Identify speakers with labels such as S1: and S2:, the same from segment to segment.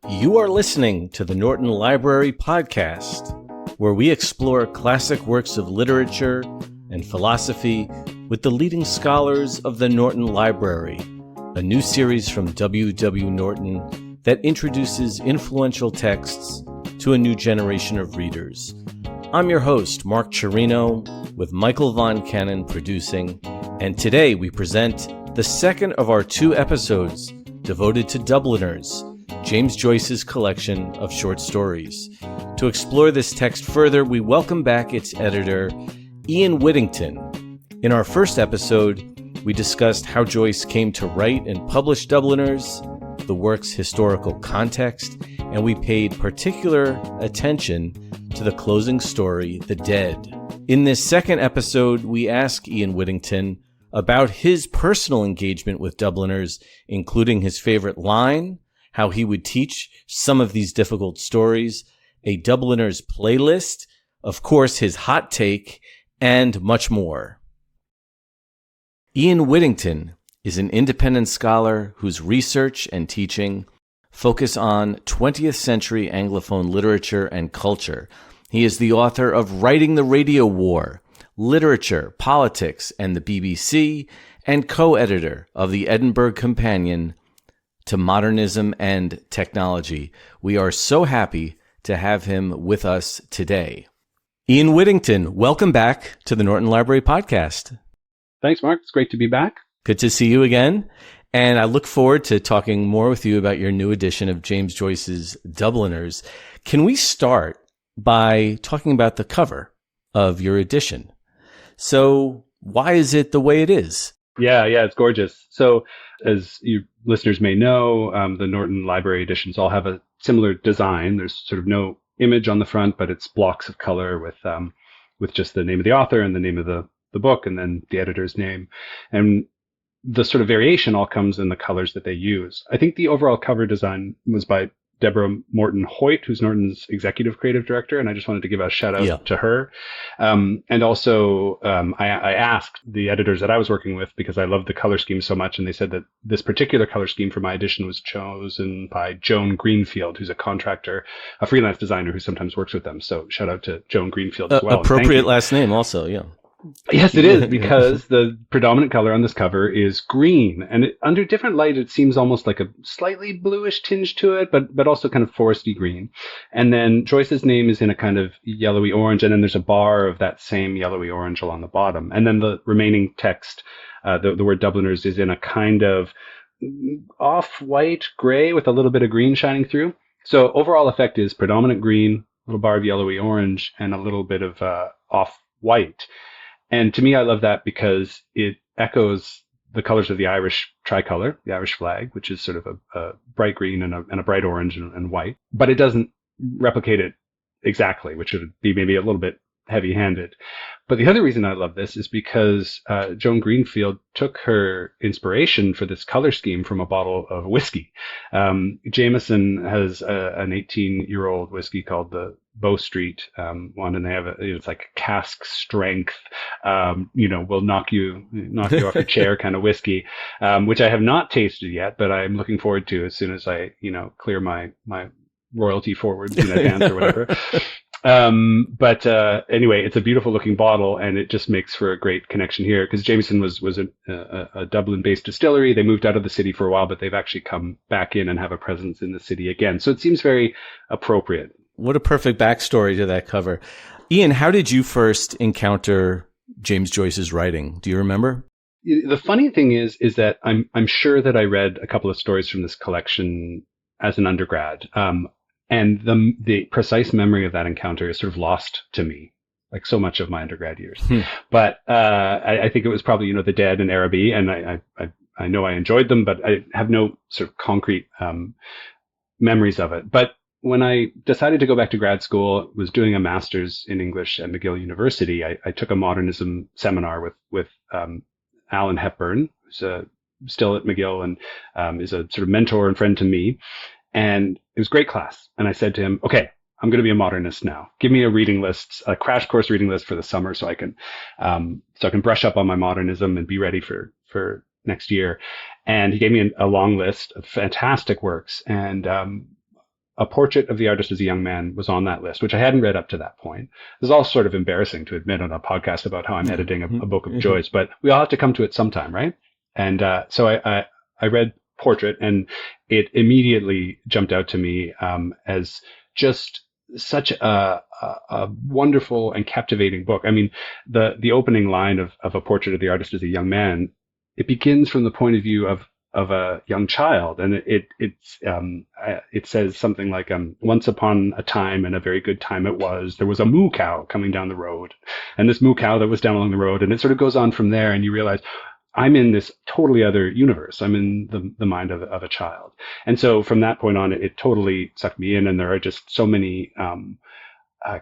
S1: You are listening to the Norton Library Podcast, where we explore classic works of literature and philosophy with the leading scholars of the Norton Library, a new series from W. W. Norton that introduces influential texts to a new generation of readers. I'm your host, Mark Chirino, with Michael Von Cannon producing, and today we present the second of our two episodes devoted to Dubliners, James Joyce's collection of short stories. To explore this text further, we welcome back its editor, Ian Whittington. In our first episode, we discussed how Joyce came to write and publish Dubliners, the work's historical context, and we paid particular attention to the closing story, The Dead. In this second episode, we ask Ian Whittington about his personal engagement with Dubliners, including his favorite line, how he would teach some of these difficult stories, a Dubliners playlist, of course his hot take, and much more. Ian Whittington is an independent scholar whose research and teaching focus on 20th century anglophone literature and culture. He is the author of Writing the Radio War, Literature, Politics, and the BBC, and co-editor of the Edinburgh Companion to Modernism and Technology. We are so happy to have him with us today. Ian Whittington, welcome back to the Norton Library Podcast.
S2: Thanks, Mark. It's great to be back.
S1: Good to see you again. And I look forward to talking more with you about your new edition of James Joyce's Dubliners. Can we start by talking about the cover of your edition? So why is it the way it is?
S2: Yeah, it's gorgeous. So as you listeners may know, the Norton Library editions all have a similar design. There's sort of no image on the front, but it's blocks of color with just the name of the author and the name of the book and then the editor's name. And the sort of variation all comes in the colors that they use. I think the overall cover design was by Deborah Morton-Hoyt, who's Norton's executive creative director, and I just wanted to give a shout out to her. And also, I asked the editors that I was working with because I loved the color scheme so much, and they said that this particular color scheme for my edition was chosen by Joan Greenfield, who's a contractor, a freelance designer who sometimes works with them. So shout out to Joan Greenfield as well.
S1: Appropriate last name also, yeah.
S2: Yes, it is, because the predominant color on this cover is green. And under different light, it seems almost like a slightly bluish tinge to it, but also kind of foresty green. And then Joyce's name is in a kind of yellowy orange, and then there's a bar of that same yellowy orange along the bottom. And then the remaining text, the word Dubliners, is in a kind of off-white gray with a little bit of green shining through. So overall effect is predominant green, a little bar of yellowy orange, and a little bit of off-white. And to me, I love that because it echoes the colors of the Irish tricolor, the Irish flag, which is sort of a bright green and a bright orange and white. But it doesn't replicate it exactly, which would be maybe a little bit heavy-handed. But the other reason I love this is because Joan Greenfield took her inspiration for this color scheme from a bottle of whiskey. Jameson has an 18-year-old whiskey called the Bow Street one, and they have it's like cask strength, will knock you off your chair kind of whiskey, which I have not tasted yet, but I'm looking forward to as soon as I clear my royalty forwards in advance or whatever. But anyway, it's a beautiful looking bottle, and it just makes for a great connection here because Jameson was a Dublin-based distillery. They moved out of the city for a while, but they've actually come back in and have a presence in the city again. So it seems very appropriate.
S1: What a perfect backstory to that cover. Ian, how did you first encounter James Joyce's writing? Do you remember?
S2: The funny thing is that I'm sure that I read a couple of stories from this collection as an undergrad. And the precise memory of that encounter is sort of lost to me, like so much of my undergrad years. But I think it was probably, The Dead and Araby, and I know I enjoyed them, but I have no sort of concrete memories of it. But when I decided to go back to grad school, was doing a master's in English at McGill University, I took a modernism seminar with Alan Hepburn, who's still at McGill and is a sort of mentor and friend to me. And it was a great class. And I said to him, okay, I'm going to be a modernist now. Give me a reading list, a crash course reading list for the summer so I can brush up on my modernism and be ready for next year. And he gave me a long list of fantastic works. And A Portrait of the Artist as a Young Man was on that list, which I hadn't read up to that point. It was all sort of embarrassing to admit on a podcast about how I'm editing a book of Joyce, but we all have to come to it sometime, right? And so I read Portrait, and it immediately jumped out to me as just such a wonderful and captivating book. I mean, the opening line of A Portrait of the Artist as a Young Man, it begins from the point of view of a young child, and it says something like, once upon a time, and a very good time it was, there was a moo cow coming down the road, and this moo cow that was down along the road, and it sort of goes on from there, and you realize I'm in this totally other universe. I'm in the mind of a child. And so from that point on, it totally sucked me in, and there are just so many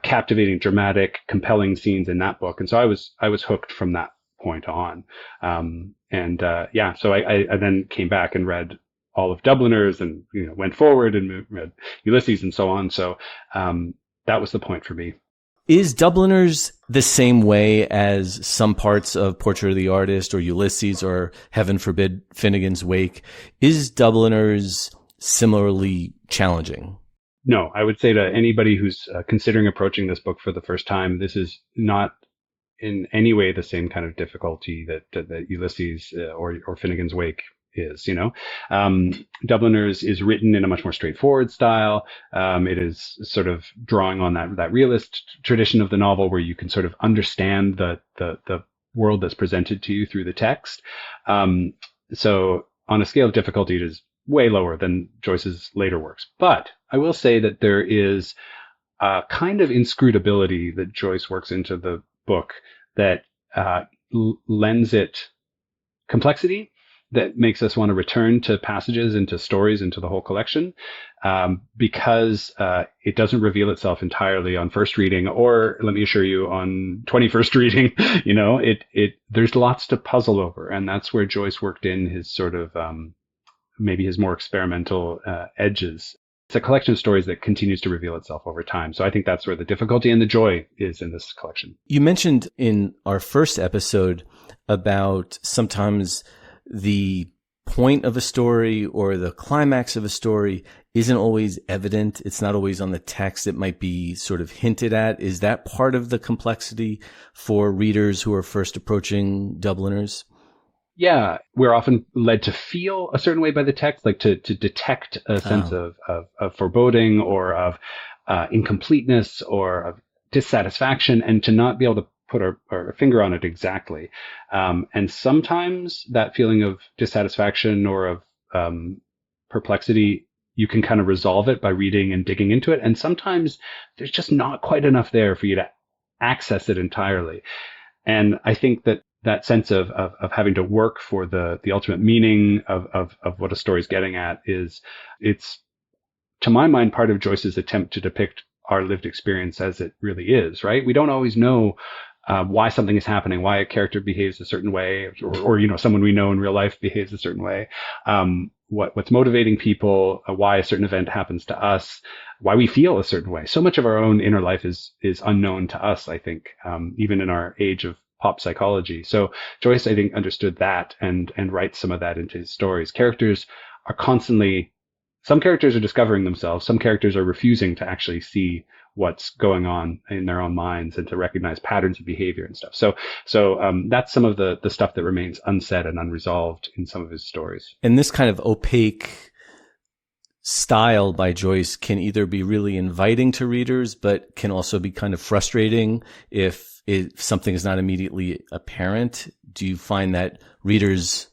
S2: captivating, dramatic, compelling scenes in that book. And so I was hooked from that point on. So I then came back and read all of Dubliners, and went forward and read Ulysses and so on. So that was the point for me.
S1: Is Dubliners the same way as some parts of Portrait of the Artist or Ulysses or, heaven forbid, Finnegan's Wake? Is Dubliners similarly challenging?
S2: No, I would say to anybody who's considering approaching this book for the first time, this is not in any way the same kind of difficulty that Ulysses or Finnegan's Wake is. Dubliners is written in a much more straightforward style. It is sort of drawing on that realist tradition of the novel, where you can sort of understand the world that's presented to you through the text. So on a scale of difficulty, it is way lower than Joyce's later works. But I will say that there is a kind of inscrutability that Joyce works into the book that lends it complexity, that makes us want to return to passages, into stories, into the whole collection, because it doesn't reveal itself entirely on first reading, or let me assure you, on 21st reading. There's lots to puzzle over, and that's where Joyce worked in his sort of maybe his more experimental edges. It's a collection of stories that continues to reveal itself over time. So I think that's where the difficulty and the joy is in this collection.
S1: You mentioned in our first episode about sometimes the point of a story or the climax of a story isn't always evident. It's not always on the text. It might be sort of hinted at. Is that part of the complexity for readers who are first approaching Dubliners?
S2: Yeah, we're often led to feel a certain way by the text, like to detect a sense of foreboding, or of incompleteness, or of dissatisfaction, and to not be able to put our finger on it exactly. And sometimes that feeling of dissatisfaction or of perplexity, you can kind of resolve it by reading and digging into it. And sometimes there's just not quite enough there for you to access it entirely. And I think that sense of having to work for the ultimate meaning of what a story is getting at it's, to my mind, part of Joyce's attempt to depict our lived experience as it really is, right? We don't always know why something is happening, why a character behaves a certain way, or someone we know in real life behaves a certain way. What's motivating people, why a certain event happens to us, why we feel a certain way. So much of our own inner life is unknown to us, I think, even in our age of pop psychology. So Joyce, I think, understood that and writes some of that into his stories. Some characters are discovering themselves. Some characters are refusing to actually see what's going on in their own minds and to recognize patterns of behavior and stuff. So that's some of the stuff that remains unsaid and unresolved in some of his stories.
S1: And this kind of opaque style by Joyce can either be really inviting to readers, but can also be kind of frustrating if something is not immediately apparent. Do you find that readers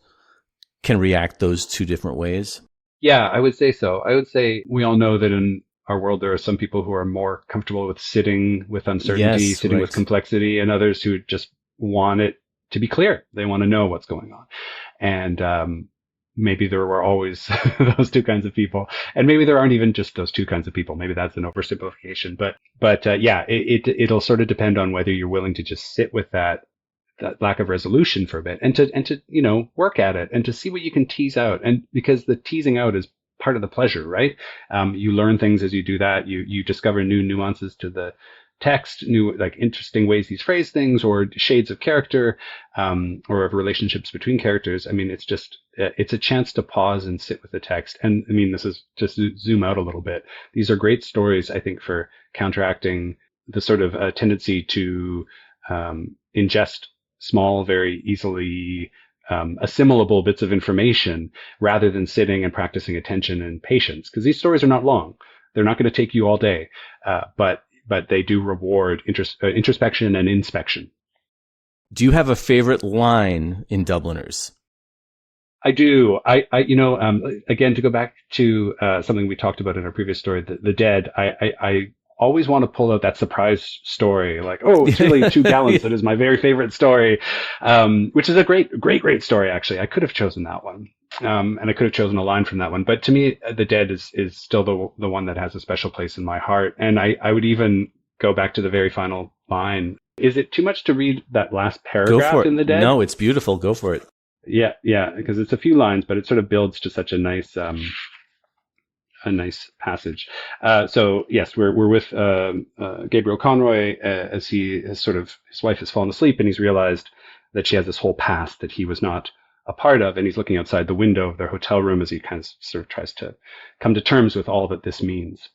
S1: can react those two different ways?
S2: Yeah, I would say so. I would say we all know that in our world, there are some people who are more comfortable with sitting with uncertainty, sitting with complexity, and others who just want it to be clear. They want to know what's going on. And maybe there were always those two kinds of people. And maybe there aren't even just those two kinds of people. Maybe that's an oversimplification. But it'll sort of depend on whether you're willing to just sit with that lack of resolution for a bit and to work at it and to see what you can tease out. And because the teasing out is part of the pleasure, right? You learn things as you do that. You discover new nuances to text, new like interesting ways he's phrased things, or shades of character, or of relationships between characters. I mean, it's a chance to pause and sit with the text. And I mean, this is just to zoom out a little bit. These are great stories, I think, for counteracting the sort of tendency to ingest small, very easily assimilable bits of information rather than sitting and practicing attention and patience. Because these stories are not long. They're not going to take you all day, but they do reward introspection and inspection.
S1: Do you have a favorite line in Dubliners?
S2: I do. Again, to go back to something we talked about in our previous story, the dead. I always want to pull out that surprise story, like, oh, chili 2 gallons. That is my very favorite story, which is a great story. Actually, I could have chosen that one, and I could have chosen a line from that one. But to me, the dead is still the one that has a special place in my heart. And I would even go back to the very final line. Is it too much to read that last paragraph in the dead?
S1: No, it's beautiful. Go for it.
S2: Yeah, because it's a few lines, but it sort of builds to such a nice passage. So yes, we're with Gabriel Conroy as his wife has fallen asleep, and he's realized that she has this whole past that he was not a part of, and he's looking outside the window of their hotel room as he kind of sort of tries to come to terms with all that this means.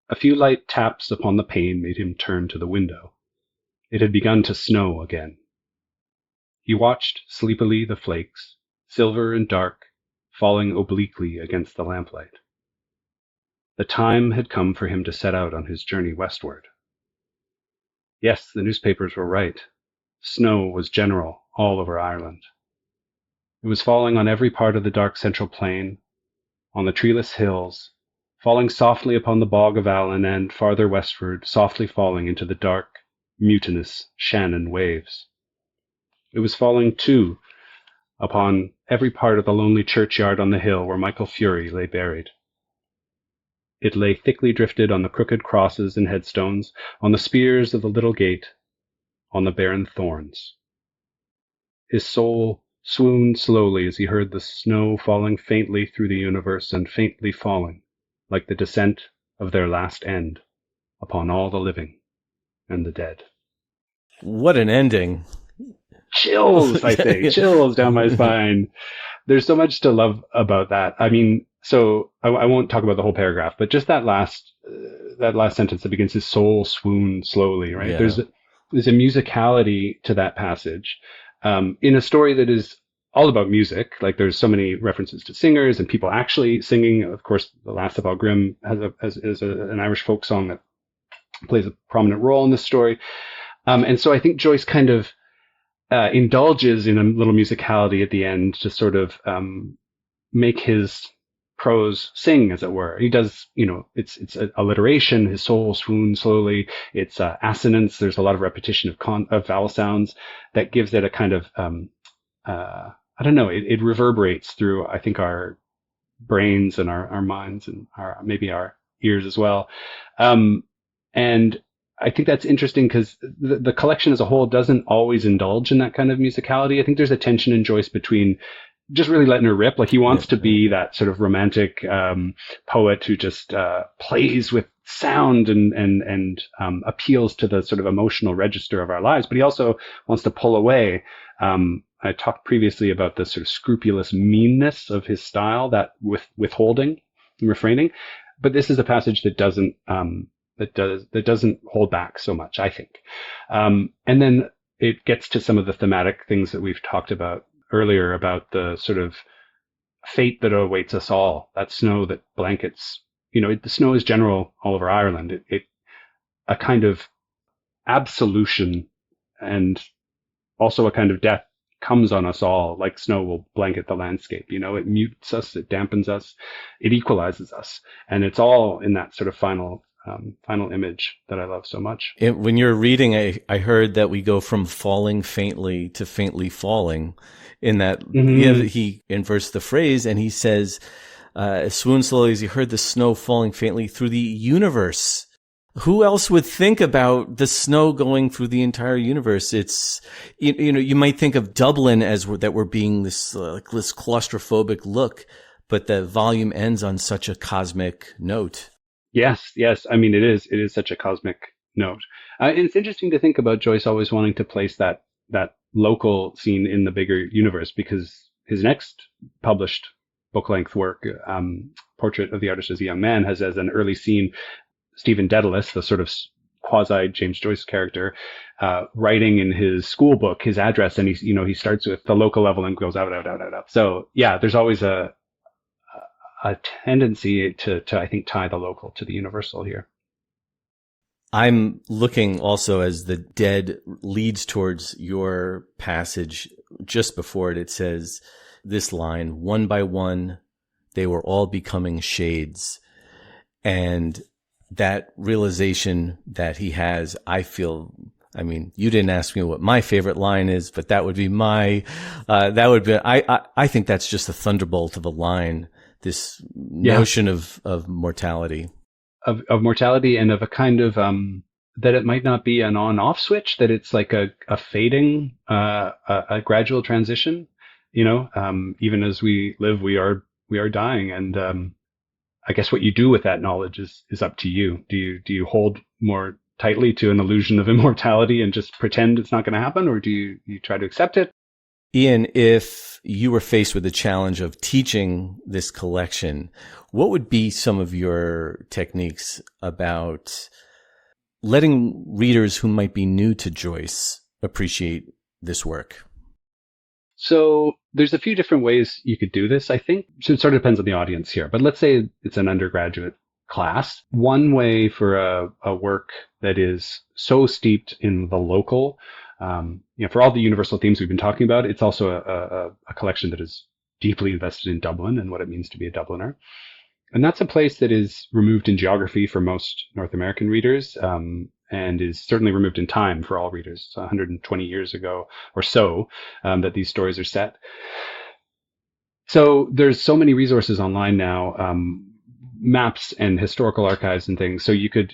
S2: A few light taps upon the pane made him turn to the window. It had begun to snow again. He watched sleepily the flakes, silver and dark, falling obliquely against the lamplight. The time had come for him to set out on his journey westward. Yes, the newspapers were right. Snow was general all over Ireland. It was falling on every part of the dark central plain, on the treeless hills, falling softly upon the bog of Allen and, farther westward, softly falling into the dark, mutinous Shannon waves. It was falling, too, upon every part of the lonely churchyard on the hill where Michael Fury lay buried. It lay thickly drifted on the crooked crosses and headstones, on the spears of the little gate, on the barren thorns. His soul swooned slowly as he heard the snow falling faintly through the universe and faintly falling, like the descent of their last end, upon all the living and the dead.
S1: What an ending.
S2: Chills, I say, chills down my spine. There's so much to love about that. I mean, so I won't talk about the whole paragraph, but just that last sentence that begins, his soul swooned slowly, right?
S1: Yeah.
S2: There's a musicality to that passage in a story that is all about music. Like there's so many references to singers and people actually singing. Of course, The Lass of Aughrim is an Irish folk song that plays a prominent role in this story. And so I think Joyce kind of indulges in a little musicality at the end to sort of make his prose sing, as it were. He does, it's alliteration. His soul swoons slowly. It's assonance. There's a lot of repetition of vowel sounds that gives it a kind of I don't know. It reverberates through, I think, our brains and our minds and maybe our ears as well. And I think that's interesting because the collection as a whole doesn't always indulge in that kind of musicality. I think there's a tension in Joyce between just really letting her rip. Like he wants to be that sort of romantic poet who just plays with sound and appeals to the sort of emotional register of our lives. But he also wants to pull away. I talked previously about the sort of scrupulous meanness of his style, that withholding and refraining. But this is a passage that doesn't hold back so much, I think. And then it gets to some of the thematic things that we've talked about earlier about the sort of fate that awaits us all, that snow that blankets, the snow is general all over Ireland. It a kind of absolution and also a kind of death comes on us all, like snow will blanket the landscape. It mutes us, it dampens us, it equalizes us. And it's all in that sort of final image that I love so much.
S1: When you're reading, I heard that we go from falling faintly to faintly falling, in that he inverts the phrase and he says, swoon slowly as he heard the snow falling faintly through the universe. Who else would think about the snow going through the entire universe? It's, you might think of Dublin as that we're being this claustrophobic look, but the volume ends on such a cosmic note.
S2: Yes, yes. I mean, it is such a cosmic note. And it's interesting to think about Joyce always wanting to place that local scene in the bigger universe, because his next published book-length work, Portrait of the Artist as a Young Man, has as an early scene Stephen Dedalus, the sort of quasi James Joyce character, writing in his school book his address, and he starts with the local level and goes out, out, out, out, out. So yeah, there's always a tendency to I think tie the local to the universal here.
S1: I'm looking also as the dead leads towards your passage. Just before it, it says this line: one by one, they were all becoming shades. And that realization that he has, I feel, I mean, you didn't ask me what my favorite line is, but that would be I think that's just a thunderbolt of a line, this notion of mortality.
S2: Of mortality, and of a kind of, that it might not be an on-off switch, that it's like a fading, a gradual transition, even as we live, we are dying. And, I guess what you do with that knowledge is up to you. Do you hold more tightly to an illusion of immortality and just pretend it's not going to happen, or do you try to accept it?
S1: Ian, if you were faced with the challenge of teaching this collection, what would be some of your techniques about letting readers who might be new to Joyce appreciate this work?
S2: So there's a few different ways you could do this, I think. So it sort of depends on the audience here. But let's say it's an undergraduate class. One way for a work that is so steeped in the local, for all the universal themes we've been talking about, it's also a collection that is deeply invested in Dublin and what it means to be a Dubliner. And that's a place that is removed in geography for most North American readers, and is certainly removed in time for all readers. It's 120 years ago or so that these stories are set. So there's so many resources online now, maps and historical archives and things. So you could,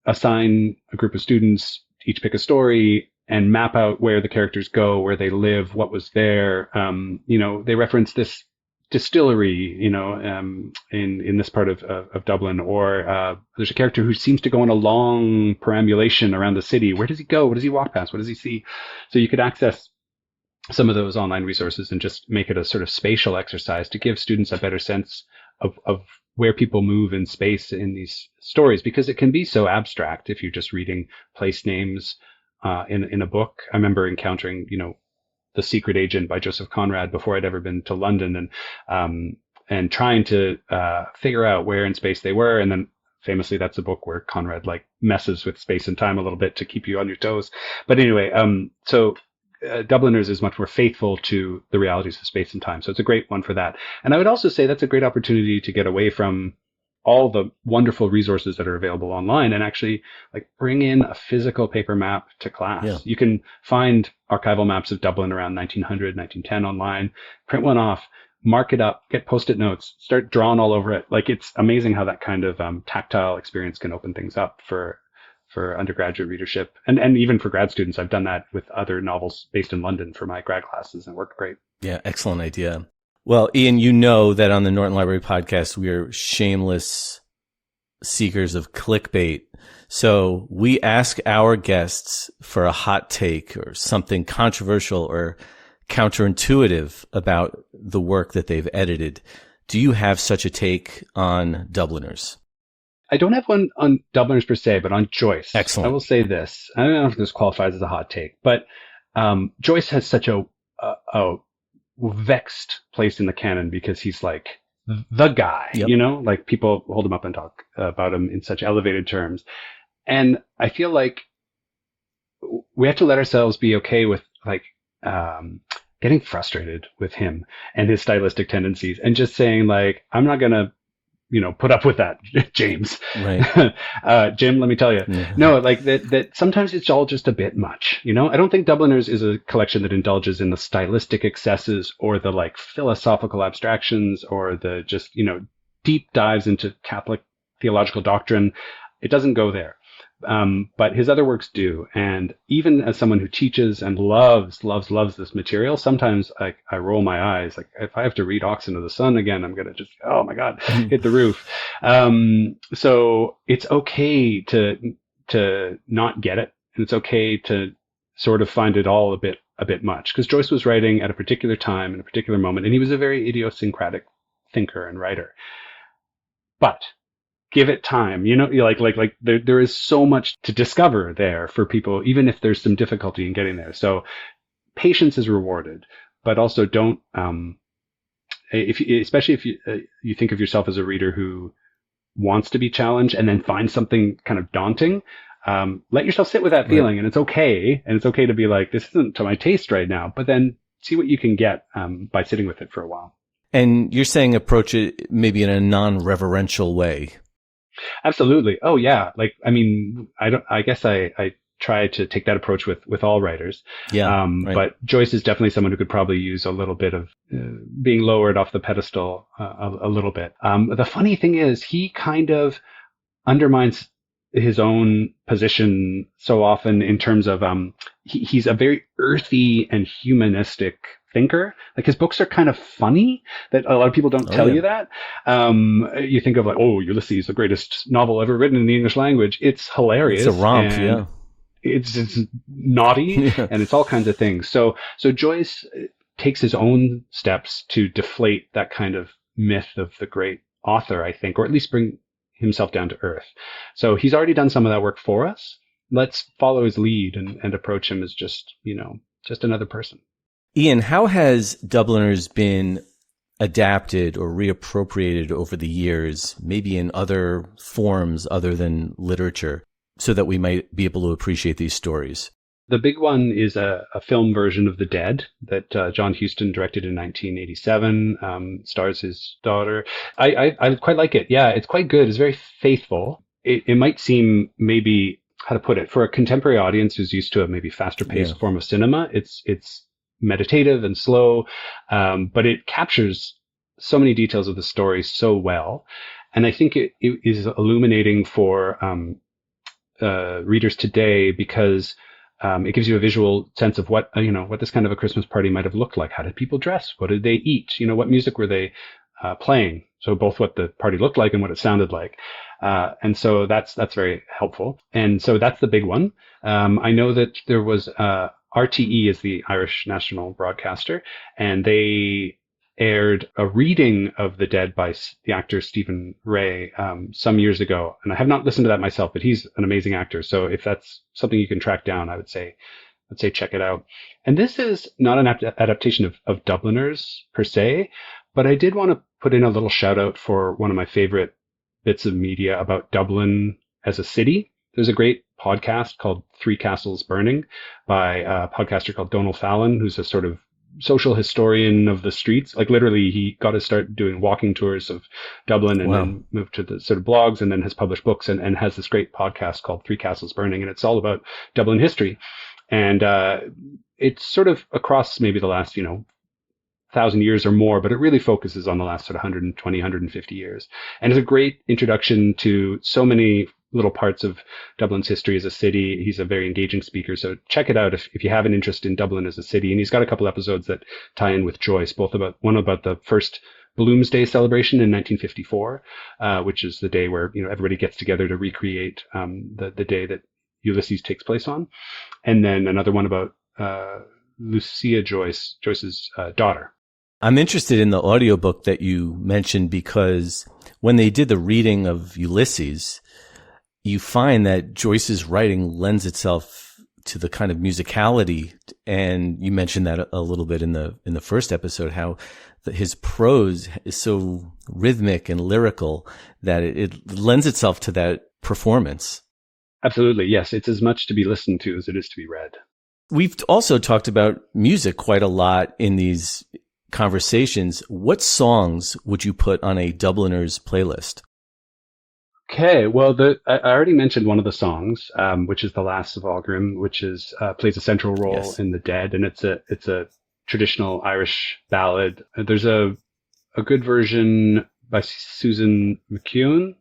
S2: assign a group of students, each pick a story, and map out where the characters go, where they live, what was there. They reference this distillery, in this part of Dublin, or there's a character who seems to go on a long perambulation around the city. Where does he go? What does he walk past? What does he see? So you could access some of those online resources and just make it a sort of spatial exercise to give students a better sense of where people move in space in these stories, because it can be so abstract if you're just reading place names in a book. I remember encountering, The Secret Agent by Joseph Conrad before I'd ever been to London, and trying to figure out where in space they were. And then famously, that's a book where Conrad messes with space and time a little bit to keep you on your toes. But anyway, Dubliners is much more faithful to the realities of space and time. So it's a great one for that. And I would also say that's a great opportunity to get away from all the wonderful resources that are available online and actually bring in a physical paper map to class. Yeah. You can find archival maps of Dublin around 1900, 1910 online, print one off, mark it up, get Post-it notes, start drawing all over it. It's amazing how that kind of tactile experience can open things up for undergraduate readership, and even for grad students. I've done that with other novels based in London for my grad classes, and it worked great.
S1: Yeah, excellent idea. Well, Ian, you know that on the Norton Library podcast, we are shameless seekers of clickbait. So we ask our guests for a hot take or something controversial or counterintuitive about the work that they've edited. Do you have such a take on Dubliners?
S2: I don't have one on Dubliners per se, but on Joyce.
S1: Excellent.
S2: I will say this. I don't know if this qualifies as a hot take, but Joyce has such a vexed place in the canon because he's the guy, yep. People hold him up and talk about him in such elevated terms. And I feel like we have to let ourselves be okay with getting frustrated with him and his stylistic tendencies and just saying I'm not going to, put up with that, James.
S1: Right.
S2: Jim, let me tell you. Yeah. No, that sometimes it's all just a bit much, I don't think Dubliners is a collection that indulges in the stylistic excesses or the philosophical abstractions or the just, deep dives into Catholic theological doctrine. It doesn't go there. But his other works do. And even as someone who teaches and loves this material, sometimes I roll my eyes. Like if I have to read Oxen of the Sun again, I'm going to just, oh my God, hit the roof. So it's okay to not get it. And it's okay to sort of find it all a bit much, because Joyce was writing at a particular time in a particular moment, and he was a very idiosyncratic thinker and writer. But give it time, there is so much to discover there for people, even if there's some difficulty in getting there. So patience is rewarded, but also don't, especially if you think of yourself as a reader who wants to be challenged and then find something kind of daunting. Let yourself sit with that feeling, and it's okay. And it's okay to be like, this isn't to my taste right now, but then see what you can get by sitting with it for a while.
S1: And you're saying approach it maybe in a non-reverential way.
S2: Absolutely. Oh yeah. I guess I try to take that approach with all writers.
S1: Yeah.
S2: But Joyce is definitely someone who could probably use a little bit of being lowered off the pedestal a little bit. The funny thing is, he kind of undermines his own position so often in terms of he's a very earthy and humanistic thinker. Like his books are kind of funny, that a lot of people don't tell you that. You think of like, oh, Ulysses, the greatest novel ever written in the English language. It's hilarious.
S1: It's a romp, yeah.
S2: It's naughty, and it's all kinds of things. So Joyce takes his own steps to deflate that kind of myth of the great author, I think, or at least bring himself down to earth. So he's already done some of that work for us. Let's follow his lead and approach him as just another person.
S1: Ian, how has Dubliners been adapted or reappropriated over the years, maybe in other forms other than literature, so that we might be able to appreciate these stories?
S2: The big one is a film version of The Dead that John Huston directed in 1987, stars his daughter. I quite like it. Yeah, it's quite good. It's very faithful. It might seem maybe, how to put it, for a contemporary audience who's used to a maybe faster paced form of cinema, it's meditative and slow, but it captures so many details of the story so well. And I think it is illuminating for readers today, because it gives you a visual sense of what this kind of a Christmas party might have looked like. How did people dress? What did they eat? What music were they playing? So both what the party looked like and what it sounded like. And so that's very helpful. And so that's the big one. I know that there was RTE is the Irish national broadcaster, and they aired a reading of The Dead by the actor Stephen Ray some years ago. And I have not listened to that myself, but he's an amazing actor. So if that's something you can track down, I would say check it out. And this is not an adaptation of Dubliners per se, but I did want to put in a little shout out for one of my favorite bits of media about Dublin as a city. There's a great podcast called Three Castles Burning by a podcaster called Donal Fallon, who's a sort of social historian of the streets. Like literally, he got to start doing walking tours of Dublin and then moved to the sort of blogs, and then has published books and has this great podcast called Three Castles Burning. And it's all about Dublin history. And it's sort of across maybe the last, 1,000 years or more, but it really focuses on the last sort of 120, 150 years. And it's a great introduction to so many little parts of Dublin's history as a city. He's a very engaging speaker, so check it out if you have an interest in Dublin as a city. And he's got a couple episodes that tie in with Joyce, one about the first Bloomsday celebration in 1954, which is the day where everybody gets together to recreate the day that Ulysses takes place on, and then another one about Lucia Joyce, Joyce's daughter.
S1: I'm interested in the audiobook that you mentioned, because when they did the reading of Ulysses, you find that Joyce's writing lends itself to the kind of musicality, and you mentioned that a little bit in the first episode, how his prose is so rhythmic and lyrical that it lends itself to that performance.
S2: Absolutely, yes. It's as much to be listened to as it is to be read.
S1: We've also talked about music quite a lot in these conversations. What songs would you put on a Dubliners playlist?
S2: Okay, well, I already mentioned one of the songs, which is "The Lass of Aughrim," which is plays a central role in The Dead, and it's a traditional Irish ballad. There's a good version by Susan McEwen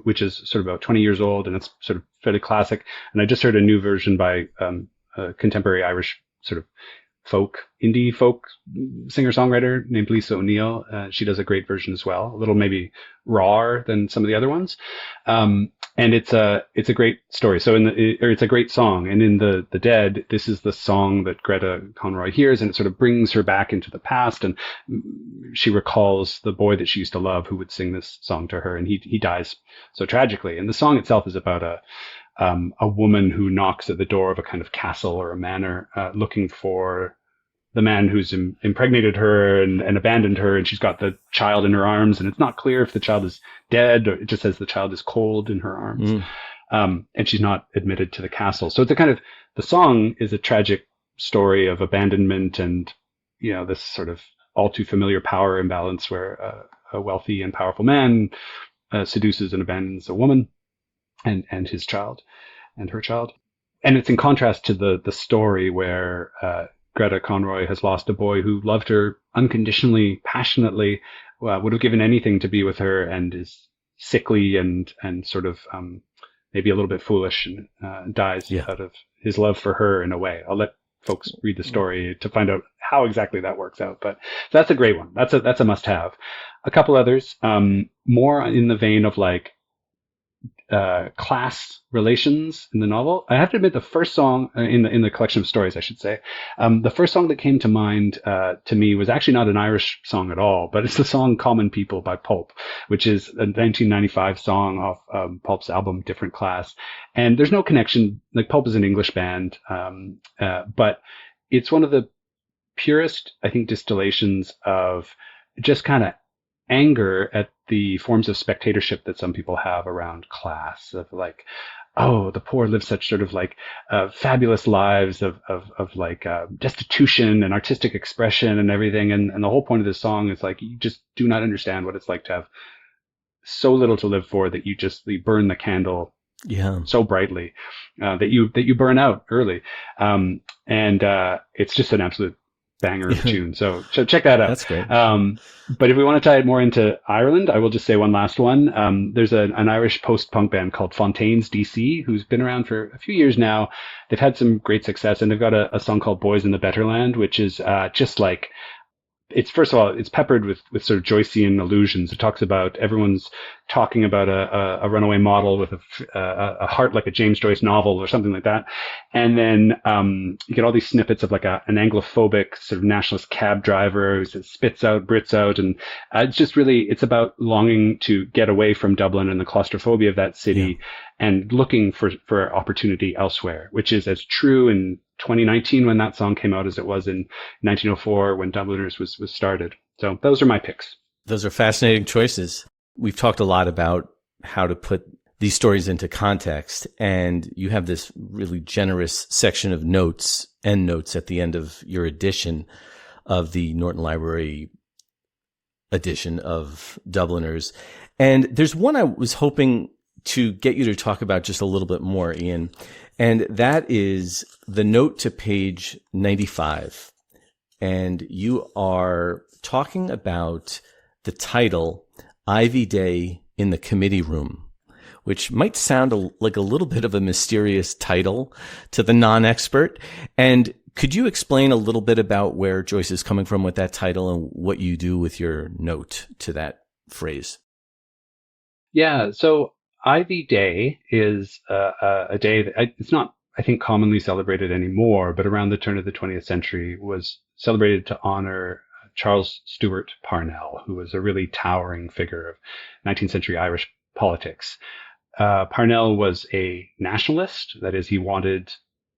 S2: which is sort of about 20 years old, and it's sort of fairly classic. And I just heard a new version by a contemporary Irish sort of indie folk singer-songwriter named Lisa O'Neill. She does a great version as well, a little maybe rawer than some of the other ones. And it's a great story. So it's a great song. And in the Dead, this is the song that Greta Conroy hears, and it sort of brings her back into the past. And she recalls the boy that she used to love who would sing this song to her, and he dies so tragically. And the song itself is about a woman who knocks at the door of a kind of castle or a manor, looking for the man who's impregnated her and abandoned her, and she's got the child in her arms, and it's not clear if the child is dead, or it just says the child is cold in her arms. And she's not admitted to the castle. So it's the song is a tragic story of abandonment and, this sort of all too familiar power imbalance where a wealthy and powerful man seduces and abandons a woman and his child and her child. And it's in contrast to the story where Greta Conroy has lost a boy who loved her unconditionally, passionately, would have given anything to be with her, and is sickly and sort of maybe a little bit foolish, and dies out of his love for her in a way. I'll let folks read the story to find out how exactly that works out. But that's a great one. That's a must-have. A couple others, more in the vein of like class relations in the novel. I have to admit, the first song in the collection of stories, I should say, the first song that came to mind to me was actually not an Irish song at all, but it's the song "Common People" by Pulp, which is a 1995 song off Pulp's album Different Class. And there's no connection. Like, Pulp is an English band, but it's one of the purest, I think, distillations of just kind of anger at the forms of spectatorship that some people have around class, of like, oh, the poor live such sort of like fabulous lives of like destitution and artistic expression and everything. And the whole point of this song is like, you just do not understand what it's like to have so little to live for that you burn the candle so brightly that you burn out early. And it's just an absolute banger of a tune. So check that out.
S1: That's great.
S2: But if we want to tie it more into Ireland, I will just say one last one. There's an Irish post-punk band called Fontaines DC, who's been around for a few years now. They've had some great success, and they've got a song called Boys in the Better Land, which is just like, first of all, it's peppered with sort of Joycean allusions. It talks about everyone's talking about a runaway model with a heart like a James Joyce novel or something like that. And then you get all these snippets of like an anglophobic sort of nationalist cab driver who spits out, Brits out. And it's just really, it's about longing to get away from Dublin and the claustrophobia of that city and looking for opportunity elsewhere, which is as true in 2019 when that song came out as it was in 1904 when Dubliners was started. So those are my picks.
S1: Those are fascinating choices. We've talked a lot about how to put these stories into context, and you have this really generous section of endnotes at the end of your edition of the Norton Library edition of Dubliners. And there's one I was hoping to get you to talk about just a little bit more, Ian, and that is the note to page 95. And you are talking about the title, Ivy Day in the Committee Room, which might sound like a little bit of a mysterious title to the non-expert. And could you explain a little bit about where Joyce is coming from with that title and what you do with your note to that phrase?
S2: Yeah, so Ivy Day is a day that it's not, I think, commonly celebrated anymore, but around the turn of the 20th century was celebrated to honor Charles Stewart Parnell, who was a really towering figure of 19th century Irish politics. Parnell was a nationalist. That is, he wanted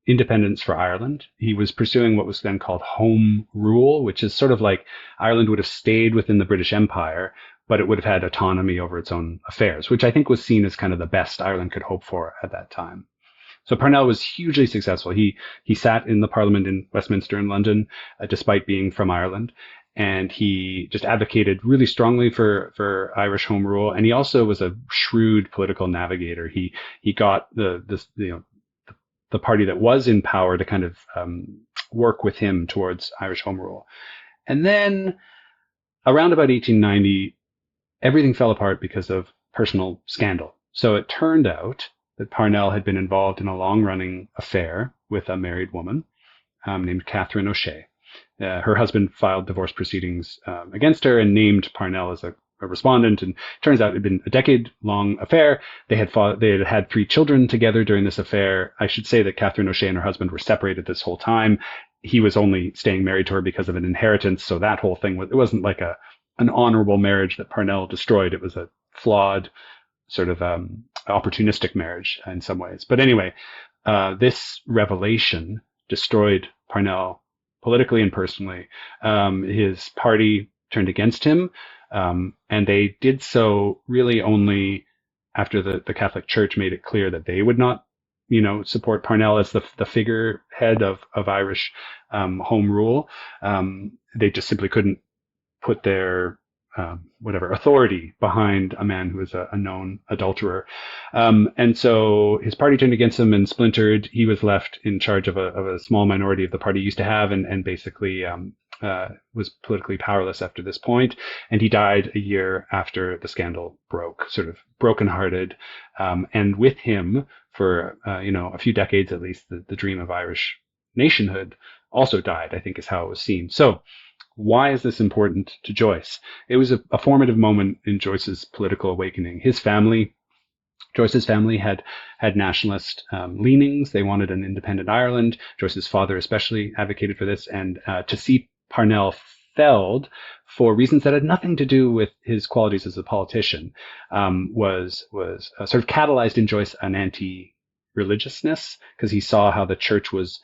S2: independence for Ireland. He was pursuing what was then called Home Rule, which is sort of like Ireland would have stayed within the British Empire, but it would have had autonomy over its own affairs, which I think was seen as kind of the best Ireland could hope for at that time. So Parnell was hugely successful. He sat in the Parliament in Westminster in London, despite being from Ireland, and he just advocated really strongly for Irish home rule. And he also was a shrewd political navigator. He got the party that was in power to kind of work with him towards Irish home rule. And then around about 1890, everything fell apart because of personal scandal. So it turned out that Parnell had been involved in a long-running affair with a married woman named Catherine O'Shea. Her husband filed divorce proceedings against her and named Parnell as a respondent. And it turns out it had been a decade-long affair. They had had 3 children together during this affair. I should say that Catherine O'Shea and her husband were separated this whole time. He was only staying married to her because of an inheritance. So that whole thing, it wasn't like an honorable marriage that Parnell destroyed. It was a flawed sort of opportunistic marriage in some ways. But anyway, this revelation destroyed Parnell politically and personally. His party turned against him, and they did so really only after the Catholic Church made it clear that they would not, support Parnell as the figurehead of Irish home rule. They just simply couldn't put their authority behind a man who was a known adulterer. And so his party turned against him and splintered. He was left in charge of a small minority of the party he used to have, and basically was politically powerless after this point. And he died a year after the scandal broke, sort of brokenhearted. And with him, for a few decades at least, the dream of Irish nationhood also died, I think is how it was seen. So why is this important to Joyce? It was a formative moment in Joyce's political awakening. Joyce's family had nationalist leanings. They wanted an independent Ireland. Joyce's father especially advocated for this. And to see Parnell felled for reasons that had nothing to do with his qualities as a politician was sort of catalyzed in Joyce an anti-religiousness, because he saw how the church was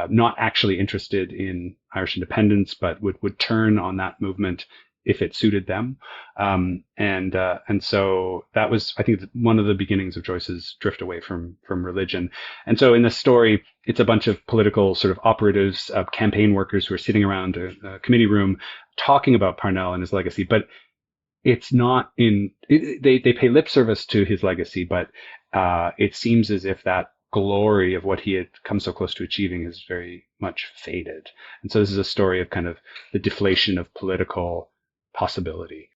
S2: not actually interested in Irish independence, but would turn on that movement if it suited them. And so that was, I think, one of the beginnings of Joyce's drift away from religion. And so in this story, it's a bunch of political sort of operatives, campaign workers who are sitting around a committee room talking about Parnell and his legacy, but it's not they pay lip service to his legacy, but it seems as if that glory of what he had come so close to achieving is very much faded. And so this is a story of kind of the deflation of political possibility.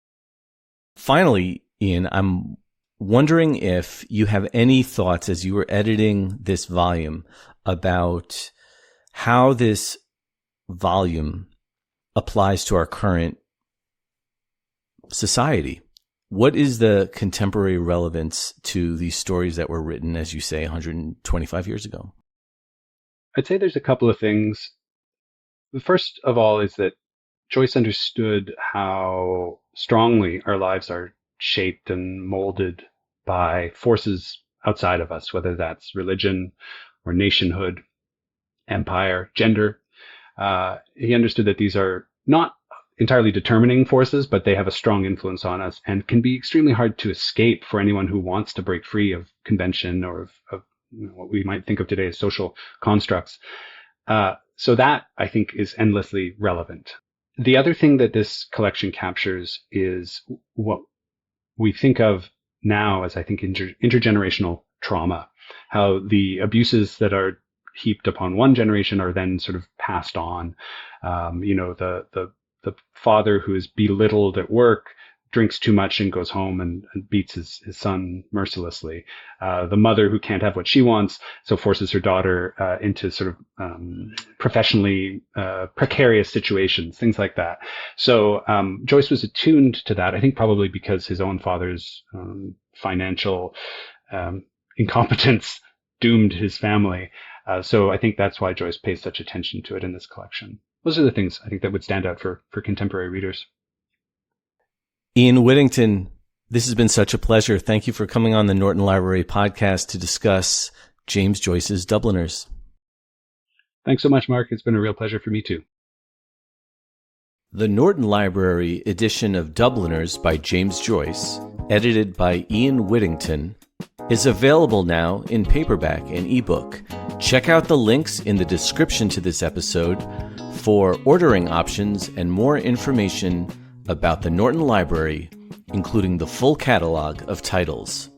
S1: Finally, Ian, I'm wondering if you have any thoughts as you were editing this volume about how this volume applies to our current society. What is the contemporary relevance to these stories that were written, as you say, 125 years ago?
S2: I'd say there's a couple of things. The first of all is that Joyce understood how strongly our lives are shaped and molded by forces outside of us, whether that's religion or nationhood, empire, gender. He understood that these are not entirely determining forces, but they have a strong influence on us and can be extremely hard to escape for anyone who wants to break free of convention or of what we might think of today as social constructs. So that, I think, is endlessly relevant. The other thing that this collection captures is what we think of now as, I think, intergenerational trauma, how the abuses that are heaped upon one generation are then sort of passed on. The father who is belittled at work drinks too much and goes home and beats his son mercilessly. The mother who can't have what she wants, so forces her daughter into sort of professionally precarious situations, things like that. So Joyce was attuned to that, I think probably because his own father's financial incompetence doomed his family. So I think that's why Joyce pays such attention to it in this collection. Those are the things I think that would stand out for contemporary readers.
S1: Ian Whittington, this has been such a pleasure. Thank you for coming on the Norton Library podcast to discuss James Joyce's Dubliners.
S2: Thanks so much, Mark. It's been a real pleasure for me too.
S1: The Norton Library edition of Dubliners by James Joyce, edited by Ian Whittington, is available now in paperback and ebook. Check out the links in the description to this episode for ordering options and more information about the Norton Library, including the full catalog of titles.